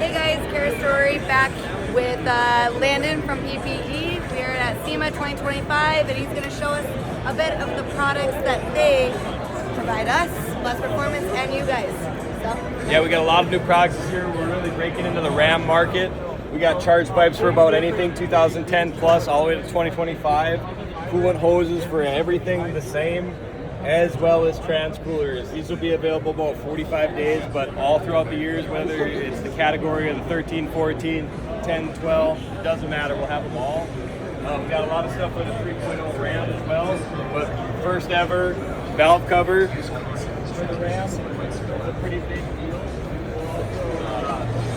Hey guys, Kara Story back with Landon from PPE. We are at SEMA 2025 and he's going to show us a bit of the products that they provide us, Plus Performance, and you guys. So, yeah, we got a lot of new products this year. We're really breaking into the Ram market. We got charge pipes for about anything 2010 plus all the way to 2025. Coolant hoses for everything the same, as well as trans coolers. These will be available about 45 days, but all throughout the years, whether it's the category of the 13, 14, 10, 12, it doesn't matter, we'll have them all. We got a lot of stuff for the 3.0 Ram as well, but first ever valve cover for the Ram. It's a pretty big deal.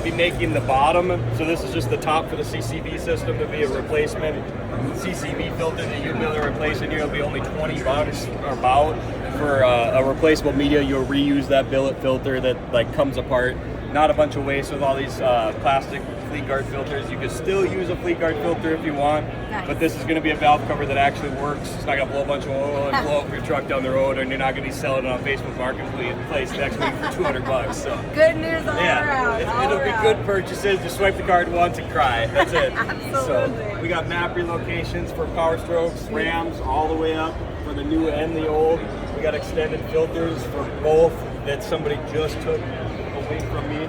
Be making the bottom, so this is just the top for the CCV system to be a replacement CCV filter that you'll be able to replace in here. It'll be only 20 bucks or about for a replaceable media. You'll reuse that billet filter that like comes apart. Not a bunch of waste with all these plastic fleet guard filters. You can still use a fleet guard filter if you want, but this is going to be a valve cover that actually works. It's not going to blow a bunch of oil and blow up your truck down the road, and you're not going to be selling it on Facebook Marketplace next week for 200 bucks. So good news all around. It'll be good purchases. Just swipe the card once and cry. That's it. Absolutely. So we got map relocations for Power Strokes, Rams, all the way up for the new and the old. We got extended filters for both that somebody just took away from me.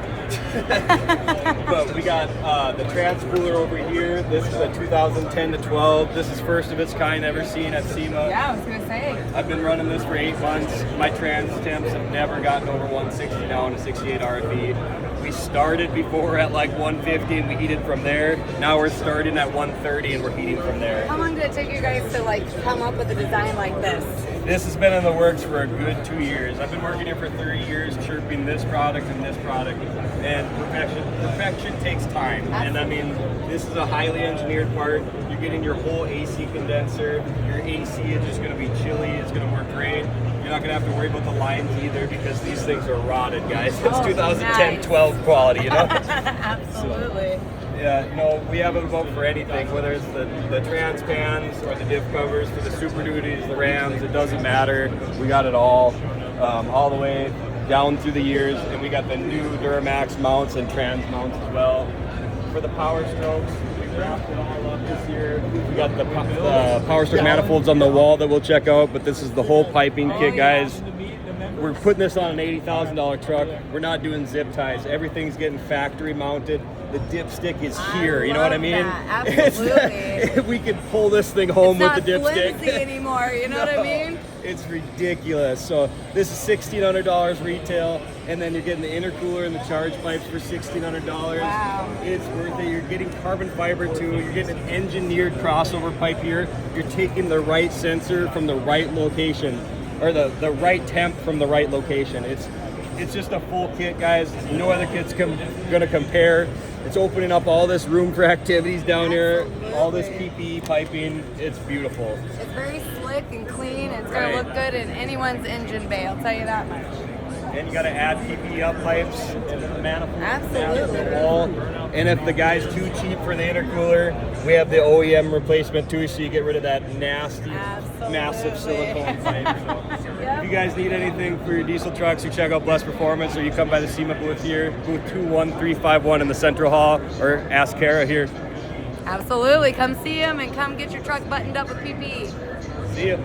But we got the trans cooler over here. This is a 2010 to 12. This is first of its kind ever seen at SEMA. Yeah, I was going to say. I've been running this for 8 months. My trans temps have never gotten over 160 now in a 68 RFE. We started before at like 150 and we heated from there. Now we're starting at 130 and we're heating from there. How long did it take you guys to like come up with a design like this? This has been in the works for a good 2 years. I've been working here for 30 years, chirping this product and this product. And perfection takes time. And I mean, this is a highly engineered part. You're getting your whole AC condenser. Your AC is just going to be chilly. It's going to work great. You're not going to have to worry about the lines either because these things are rotted, guys. It's 2010-12 quality, you know? Absolutely. So, yeah, you know, we have it about for anything, whether it's the trans pans or the diff covers for the Super Duties, the Rams, it doesn't matter. We got it all the way down through the years, and we got the new Duramax mounts and trans mounts as well. For the Power Strokes, we wrapped it all up this year. We got the Power Stroke manifolds on the wall that we'll check out, but this is the whole piping kit, guys. We're putting this on an $80,000 truck. We're not doing zip ties. Everything's getting factory mounted. The dipstick is here. You know what I mean? Absolutely. We could pull this thing home with the dipstick. It's not flimsy anymore. You know what I mean? It's ridiculous. So this is $1,600 retail, and then you're getting the intercooler and the charge pipes for $1,600. Wow. It's worth it. You're getting carbon fiber too. You're getting an engineered crossover pipe here. You're taking the right sensor from the right location, or the right temp from the right location. It's just a full kit, guys. No other kit's gonna compare. It's opening up all this room for activities down here, all this PPE piping. It's beautiful. It's very slick and clean. It's gonna look good in anyone's engine bay, I'll tell you that much. And you gotta add PPE up pipes and the manifold. Absolutely. The wall. And if the guy's too cheap for the intercooler, we have the OEM replacement too, so you get rid of that nasty, massive silicone pipe. So if you guys need anything for your diesel trucks, you check out Plus Performance, or you come by the SEMA booth here, booth 21351 in the Central Hall, or ask Kara here. Absolutely. Come see him and come get your truck buttoned up with PPE. See ya.